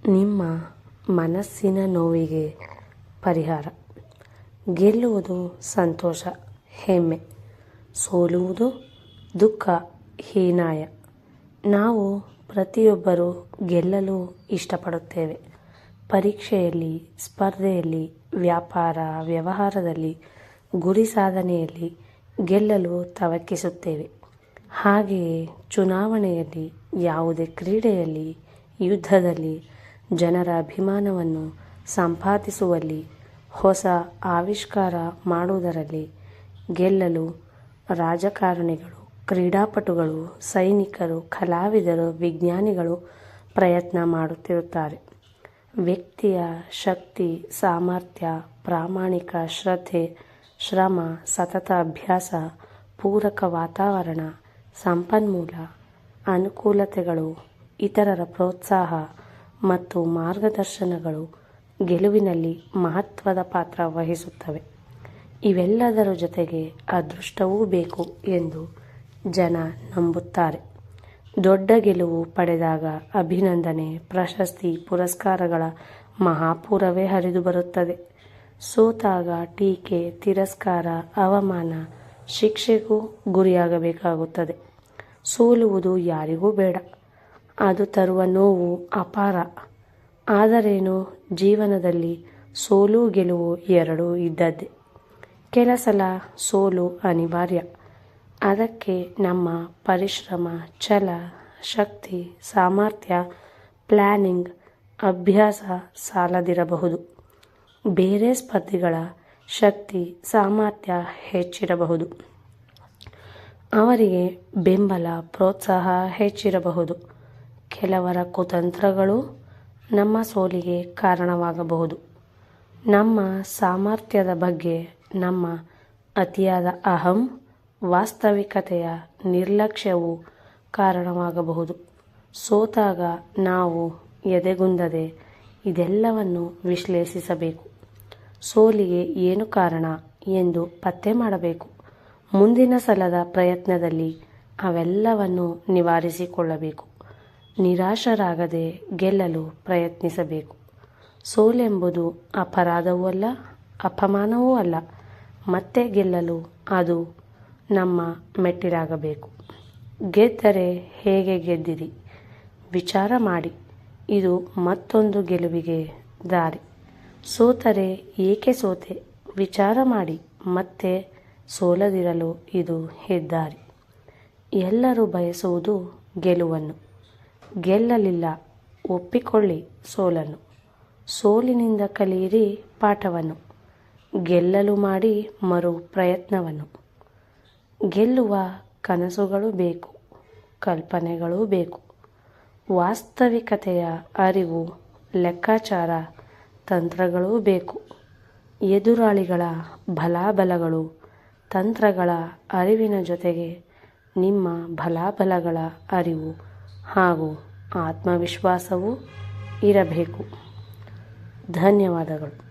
ನಿಮ್ಮ ಮನಸ್ಸಿನ ನೋವಿಗೆ ಪರಿಹಾರ. ಗೆಲ್ಲುವುದು ಸಂತೋಷ, ಹೆಮ್ಮೆ. ಸೋಲುವುದು ದುಃಖ, ಹೀನಾಯ. ನಾವು ಪ್ರತಿಯೊಬ್ಬರೂ ಗೆಲ್ಲಲು ಇಷ್ಟಪಡುತ್ತೇವೆ. ಪರೀಕ್ಷೆಯಲ್ಲಿ, ಸ್ಪರ್ಧೆಯಲ್ಲಿ, ವ್ಯಾಪಾರ ವ್ಯವಹಾರದಲ್ಲಿ, ಗುರಿ ಸಾಧನೆಯಲ್ಲಿ ಗೆಲ್ಲಲು ತವಕಿಸುತ್ತೇವೆ. ಹಾಗೆಯೇ ಚುನಾವಣೆಯಲ್ಲಿ, ಯಾವುದೇ ಕ್ರೀಡೆಯಲ್ಲಿ, ಯುದ್ಧದಲ್ಲಿ, ಜನರ ಅಭಿಮಾನವನ್ನು ಸಂಪಾದಿಸುವಲ್ಲಿ, ಹೊಸ ಆವಿಷ್ಕಾರ ಮಾಡುವುದರಲ್ಲಿ ಗೆಲ್ಲಲು ರಾಜಕಾರಣಿಗಳು, ಕ್ರೀಡಾಪಟುಗಳು, ಸೈನಿಕರು, ಕಲಾವಿದರು, ವಿಜ್ಞಾನಿಗಳು ಪ್ರಯತ್ನ ಮಾಡುತ್ತಿರುತ್ತಾರೆ. ವ್ಯಕ್ತಿಯ ಶಕ್ತಿ, ಸಾಮರ್ಥ್ಯ, ಪ್ರಾಮಾಣಿಕ ಶ್ರದ್ಧೆ, ಶ್ರಮ, ಸತತ ಅಭ್ಯಾಸ, ಪೂರಕ ವಾತಾವರಣ, ಸಂಪನ್ಮೂಲ, ಅನುಕೂಲತೆಗಳು, ಇತರರ ಪ್ರೋತ್ಸಾಹ ಮತ್ತು ಮಾರ್ಗದರ್ಶನಗಳು ಗೆಲುವಿನಲ್ಲಿ ಮಹತ್ವದ ಪಾತ್ರ ವಹಿಸುತ್ತವೆ. ಇವೆಲ್ಲದರ ಜೊತೆಗೆ ಅದೃಷ್ಟವೂ ಬೇಕು ಎಂದು ಜನ ನಂಬುತ್ತಾರೆ. ದೊಡ್ಡ ಗೆಲುವು ಪಡೆದಾಗ ಅಭಿನಂದನೆ, ಪ್ರಶಸ್ತಿ, ಪುರಸ್ಕಾರಗಳ ಮಹಾಪೂರವೇ ಹರಿದು ಬರುತ್ತದೆ. ಸೋತಾಗ ಟೀಕೆ, ತಿರಸ್ಕಾರ, ಅವಮಾನ, ಶಿಕ್ಷೆಗೂ ಗುರಿಯಾಗಬೇಕಾಗುತ್ತದೆ. ಸೋಲುವುದು ಯಾರಿಗೂ ಬೇಡ. ಅದು ತರುವ ನೋವು ಅಪಾರ. ಆದರೇನು, ಜೀವನದಲ್ಲಿ ಸೋಲು ಗೆಲುವು ಎರಡೂ ಇದ್ದದ್ದೇ. ಕೆಲ ಸಲ ಸೋಲು ಅನಿವಾರ್ಯ. ಅದಕ್ಕೆ ನಮ್ಮ ಪರಿಶ್ರಮ, ಛಲ, ಶಕ್ತಿ, ಸಾಮರ್ಥ್ಯ, ಪ್ಲ್ಯಾನಿಂಗ್, ಅಭ್ಯಾಸ ಸಾಲದಿರಬಹುದು. ಬೇರೆ ಸ್ಪರ್ಧಿಗಳ ಶಕ್ತಿ, ಸಾಮರ್ಥ್ಯ ಹೆಚ್ಚಿರಬಹುದು. ಅವರಿಗೆ ಬೆಂಬಲ, ಪ್ರೋತ್ಸಾಹ ಹೆಚ್ಚಿರಬಹುದು. ಕೆಲವರ ಕುತಂತ್ರಗಳು ನಮ್ಮ ಸೋಲಿಗೆ ಕಾರಣವಾಗಬಹುದು. ನಮ್ಮ ಸಾಮರ್ಥ್ಯದ ಬಗ್ಗೆ ನಮ್ಮ ಅತಿಯಾದ ಅಹಂ, ವಾಸ್ತವಿಕತೆಯ ನಿರ್ಲಕ್ಷ್ಯವು ಕಾರಣವಾಗಬಹುದು. ಸೋತಾಗ ನಾವು ಎದೆಗುಂದದೆ ಇದೆಲ್ಲವನ್ನು ವಿಶ್ಲೇಷಿಸಬೇಕು. ಸೋಲಿಗೆ ಏನು ಕಾರಣ ಎಂದು ಪತ್ತೆ ಮಾಡಬೇಕು. ಮುಂದಿನ ಸಲದ ಪ್ರಯತ್ನದಲ್ಲಿ ಅವೆಲ್ಲವನ್ನು ನಿವಾರಿಸಿಕೊಳ್ಳಬೇಕು. ನಿರಾಶರಾಗದೆ ಗೆಲ್ಲಲು ಪ್ರಯತ್ನಿಸಬೇಕು. ಸೋಲೆಂಬುದು ಅಪರಾಧವೂ ಅಲ್ಲ, ಅಪಮಾನವೂ ಅಲ್ಲ. ಮತ್ತೆ ಗೆಲ್ಲಲು ಅದು ನಮ್ಮ ಮೆಟ್ಟಿಲಾಗಬೇಕು. ಗೆದ್ದರೆ ಹೇಗೆ ಗೆದ್ದಿರಿ ವಿಚಾರ ಮಾಡಿ. ಇದು ಮತ್ತೊಂದು ಗೆಲುವಿಗೆ ದಾರಿ. ಸೋತರೆ ಏಕೆ ಸೋತೆ ವಿಚಾರ ಮಾಡಿ. ಮತ್ತೆ ಸೋಲದಿರಲು ಇದು ಹೆದ್ದಾರಿ. ಎಲ್ಲರೂ ಬಯಸುವುದು ಗೆಲುವನ್ನು. ಗೆಲ್ಲಲಿಲ್ಲ, ಒಪ್ಪಿಕೊಳ್ಳಿ ಸೋಲನ್ನು. ಸೋಲಿನಿಂದ ಕಲಿಯಿರಿ ಪಾಠವನ್ನು. ಗೆಲ್ಲಲು ಮಾಡಿ ಮರು ಪ್ರಯತ್ನವನ್ನು. ಗೆಲ್ಲುವ ಕನಸುಗಳು ಬೇಕು, ಕಲ್ಪನೆಗಳೂ ಬೇಕು. ವಾಸ್ತವಿಕತೆಯ ಅರಿವು, ಲೆಕ್ಕಾಚಾರ, ತಂತ್ರಗಳೂ ಬೇಕು. ಎದುರಾಳಿಗಳ ಬಲಾಬಲಗಳು, ತಂತ್ರಗಳ ಅರಿವಿನ ಜೊತೆಗೆ ನಿಮ್ಮ ಬಲಾಬಲಗಳ ಅರಿವು ಹಾಗೂ ಆತ್ಮವಿಶ್ವಾಸವೂ ಇರಬೇಕು. ಧನ್ಯವಾದಗಳು.